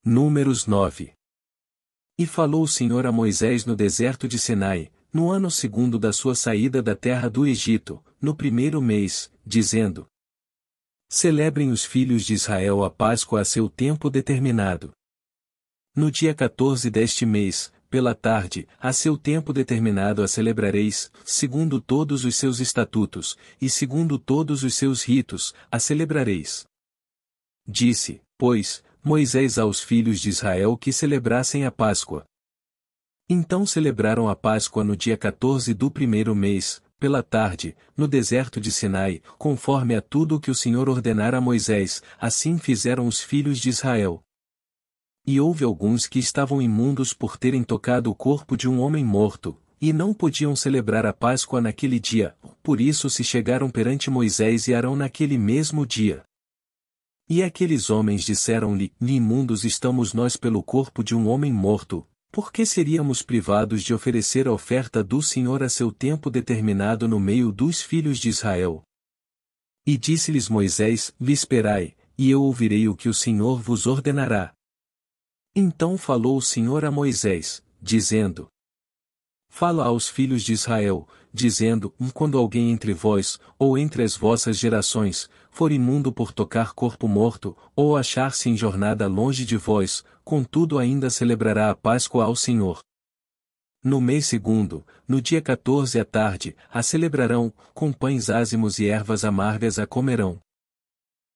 Números 9. E falou o Senhor a Moisés no deserto de Sinai, no ano segundo da sua saída da terra do Egito, no primeiro mês, dizendo: Celebrem os filhos de Israel a Páscoa a seu tempo determinado. No dia 14 deste mês, pela tarde, a seu tempo determinado a celebrareis, segundo todos os seus estatutos, e segundo todos os seus ritos, a celebrareis. Disse, pois, Moisés aos filhos de Israel que celebrassem a Páscoa. Então celebraram a Páscoa no dia 14 do primeiro mês, pela tarde, no deserto de Sinai, conforme a tudo o que o Senhor ordenara a Moisés, assim fizeram os filhos de Israel. E houve alguns que estavam imundos por terem tocado o corpo de um homem morto, e não podiam celebrar a Páscoa naquele dia, por isso se chegaram perante Moisés e Arão naquele mesmo dia. E aqueles homens disseram-lhe: Imundos estamos nós pelo corpo de um homem morto, por que seríamos privados de oferecer a oferta do Senhor a seu tempo determinado no meio dos filhos de Israel? E disse-lhes Moisés: Esperai, e eu ouvirei o que o Senhor vos ordenará. Então falou o Senhor a Moisés, dizendo: Fala aos filhos de Israel, dizendo: Quando alguém entre vós, ou entre as vossas gerações, for imundo por tocar corpo morto, ou achar-se em jornada longe de vós, contudo ainda celebrará a Páscoa ao Senhor. No mês segundo, no dia 14 à tarde, a celebrarão, com pães ázimos e ervas amargas a comerão.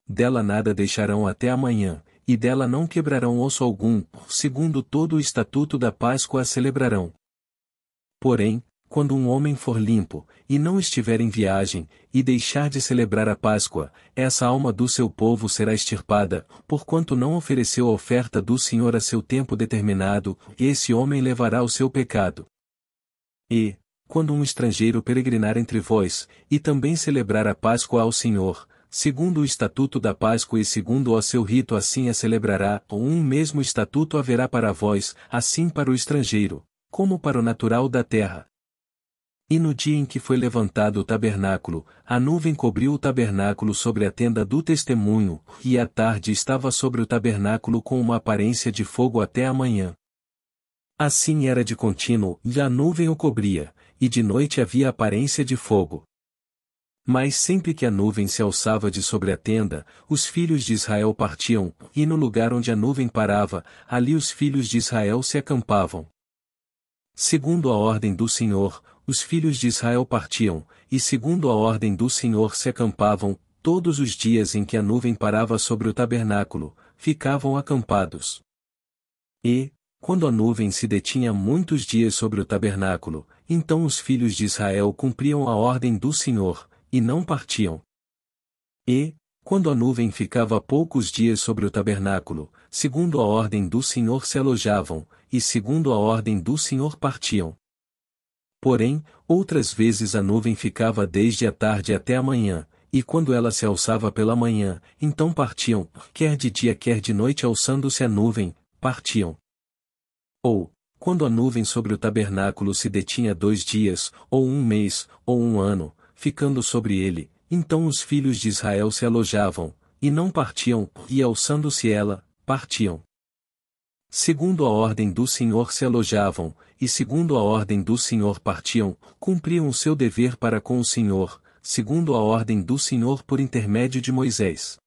Dela nada deixarão até amanhã, e dela não quebrarão osso algum, segundo todo o estatuto da Páscoa a celebrarão. Porém, quando um homem for limpo, e não estiver em viagem, e deixar de celebrar a Páscoa, essa alma do seu povo será extirpada, porquanto não ofereceu a oferta do Senhor a seu tempo determinado, e esse homem levará o seu pecado. E, quando um estrangeiro peregrinar entre vós, e também celebrar a Páscoa ao Senhor, segundo o estatuto da Páscoa e segundo o seu rito assim a celebrará, ou um mesmo estatuto haverá para vós, assim para o estrangeiro, como para o natural da terra. E no dia em que foi levantado o tabernáculo, a nuvem cobriu o tabernáculo sobre a tenda do testemunho, e à tarde estava sobre o tabernáculo com uma aparência de fogo até a manhã. Assim era de contínuo, e a nuvem o cobria, e de noite havia aparência de fogo. Mas sempre que a nuvem se alçava de sobre a tenda, os filhos de Israel partiam, e no lugar onde a nuvem parava, ali os filhos de Israel se acampavam. Segundo a ordem do Senhor, os filhos de Israel partiam, e segundo a ordem do Senhor se acampavam, todos os dias em que a nuvem parava sobre o tabernáculo, ficavam acampados. E, quando a nuvem se detinha muitos dias sobre o tabernáculo, então os filhos de Israel cumpriam a ordem do Senhor, e não partiam. E, quando a nuvem ficava poucos dias sobre o tabernáculo, segundo a ordem do Senhor se alojavam, e segundo a ordem do Senhor partiam. Porém, outras vezes a nuvem ficava desde a tarde até a manhã, e quando ela se alçava pela manhã, então partiam, quer de dia quer de noite alçando-se a nuvem, partiam. Ou, quando a nuvem sobre o tabernáculo se detinha 2 dias, ou 1 mês, ou 1 ano, ficando sobre ele, então os filhos de Israel se alojavam, e não partiam, e alçando-se ela, partiam. Segundo a ordem do Senhor se alojavam, e segundo a ordem do Senhor partiam, cumpriam o seu dever para com o Senhor, segundo a ordem do Senhor por intermédio de Moisés.